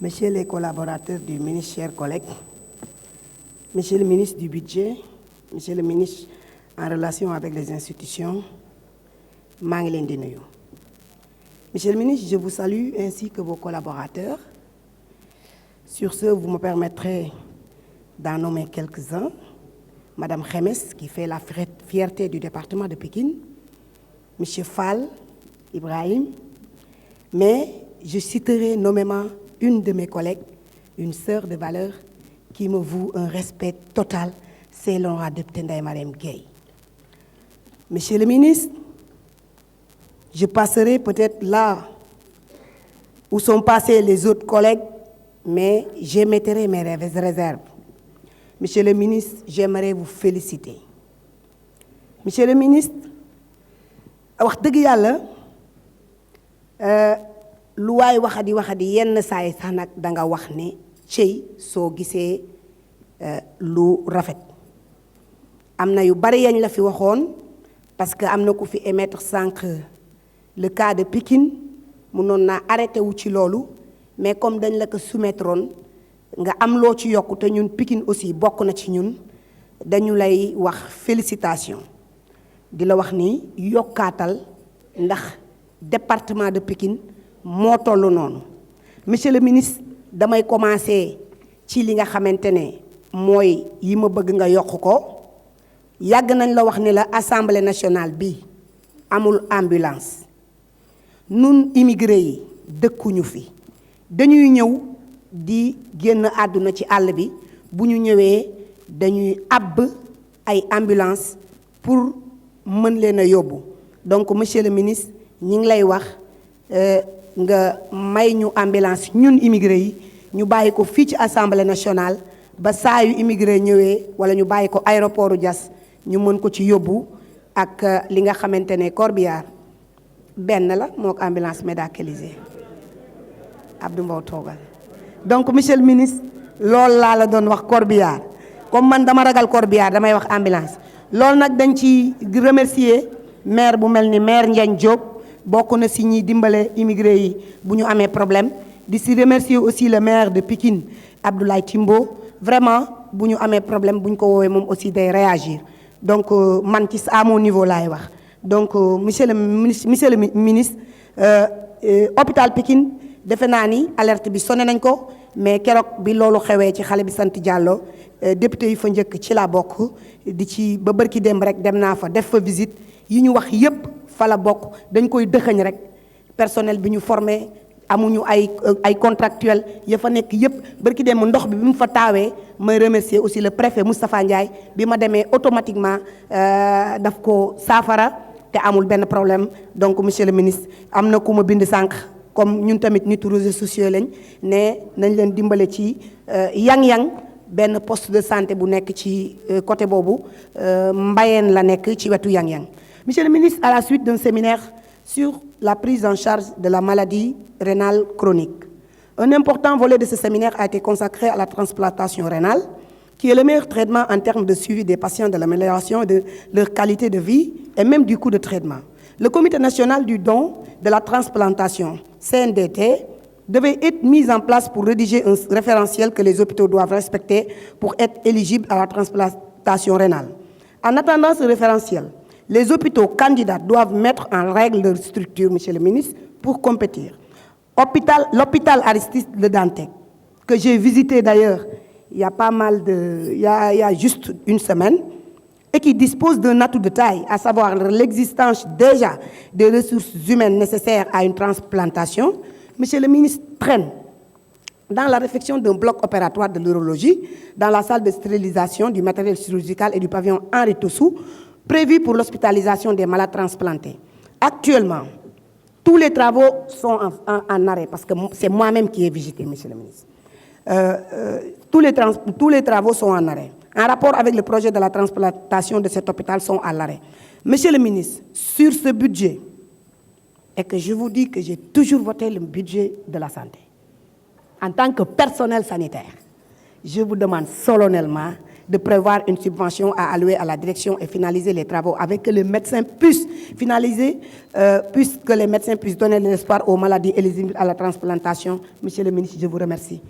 Messieurs les collaborateurs du ministre, chers collègues, Monsieur le ministre du Budget, Monsieur le ministre en relation avec les institutions, maa ngi leen di nuyu. Monsieur le ministre, je vous salue ainsi que vos collaborateurs. Sur ce, vous me permettrez d'en nommer quelques-uns. Madame Khemes, qui fait la fierté du département de Pikine, Monsieur Fall, Ibrahim, mais je citerai nommément une de mes collègues, une sœur de valeur, qui me voue un respect total, c'est l'honorable député Ndeye Marième Gueye. Monsieur le ministre, je passerai peut-être là où sont passés les autres collègues, mais j'émettrai mes réserves. Monsieur le ministre, j'aimerais vous féliciter. Monsieur le ministre, wax dëgg yàlla lu waay waxadi yenn saay sax nag danga wax ne cey soo gisee lu rafet am na yu bari yañ la fi waxoon parce que am na ku fi émettre sànq le cas de Pikine mënoon naa arrêté wu ci loolu mais comme dañ la ko soumettroon nga am loo ci yokku te ñun Pikine aussi bokk na ci ñun dañu lay wax félicitation di la wax ni yokkaatal ndax département de Pikine moo tollu noonu. Monsieur le ministre, damay commencer ci li nga xamante ne mooy yi ma bëgg nga yokk ko yàgg nañ la wax ni la assemblée nationale bi amul ambulance nun immigré yi dëkkuñu fi dañuy ñëw di génn àdduna ci àll bi bu ñu ñëwee dañuy àbb ay ambulance pour mën leen a yóbbu donc monsieur le ministre ñi ngi lay wax nga may ñu ambulance ñun immigré yi ñu bàyyi ko fii ci assemblée nationale ba saa yu immigré ñëwee wala ñu bàyyi ko aéroportu Diass ñu mën ko ci yóbbu ak li nga xamante ne corbillard benn la moo ko ambulance médicalisée Abdou Mbow toogal donc monsieur le ministre loolu laa la doon wax corbillard comme man dama ragal corbillard damay wax ambulance loolu nag dañ ci remercier maire bu mel ni maire Ndiagne Diop bokk na si ñi dimbale immigré yi bu ñu amee problème di si remercier aussi le maire de Pikine Abdoulaye Timbo vraiment bu ñu amee problème bu ñu ko woowee moom aussi day réagir donc man ci à mon niveau laay wax donc monsieur le ministre hôpital Pikine defe naa ni alerte bi sonné nañ ko mais keroog bi loolu xewee ci xale bi sant Diallo député yi fa njëkk ci laa bokk di ci ba bërki dem rek dem naa fa def fa visite yi ñu wax yépp fa la bokk dañ koy dëxëñ rek personnel bi ñu formé amuñu ay contractuel ya fa nekk yépp bërki dem ndox bi mu fa taawee may remercier aussi le préfet Moustapha Ndiaye bi ma demee automatiquement daf ko saafara te amul benn problème donc monsieur le ministre am na ku ma bind sànq comme ñun tamit nitu réseaux sociaux lañ ne nañ leen dimbale ci yang-yang benn poste de santé bu nekk ci côté boobu mbayeen la nekk ci wetu yang-yang. Monsieur le ministre, à la suite d'un séminaire sur la prise en charge de la maladie rénale chronique, un important volet de ce séminaire a été consacré à la transplantation rénale, qui est le meilleur traitement en termes de suivi des patients, de l'amélioration de leur qualité de vie et même du coût de traitement. Le Comité national du don de la transplantation, CNDT, devait être mis en place pour rédiger un référentiel que les hôpitaux doivent respecter pour être éligibles à la transplantation rénale. En attendant ce référentiel, les hôpitaux candidats doivent mettre en règle leur structure, monsieur le ministre, pour compétir. L'hôpital Aristide Le Dantec, que j'ai visité d'ailleurs il y a juste une semaine, et qui dispose d'un atout de taille, à savoir l'existence déjà des ressources humaines nécessaires à une transplantation, monsieur le ministre traîne dans la réfection d'un bloc opératoire de l'urologie, dans la salle de stérilisation du matériel chirurgical et du pavillon Henri Tossou, prévu pour l'hospitalisation des malades transplantés. Actuellement, tous les travaux sont en arrêt, parce que c'est moi-même qui ai visité, monsieur le ministre. Tous les travaux sont en arrêt. En rapport avec le projet de la transplantation de cet hôpital sont à l'arrêt. Monsieur le ministre, sur ce budget, et que je vous dis que j'ai toujours voté le budget de la santé, en tant que personnel sanitaire, je vous demande solennellement de prévoir une subvention à allouer à la direction et finaliser les travaux avec que les médecins puissent finaliser, puisque les médecins puissent donner de l'espoir aux maladies éligibles à la transplantation. Monsieur le ministre, je vous remercie.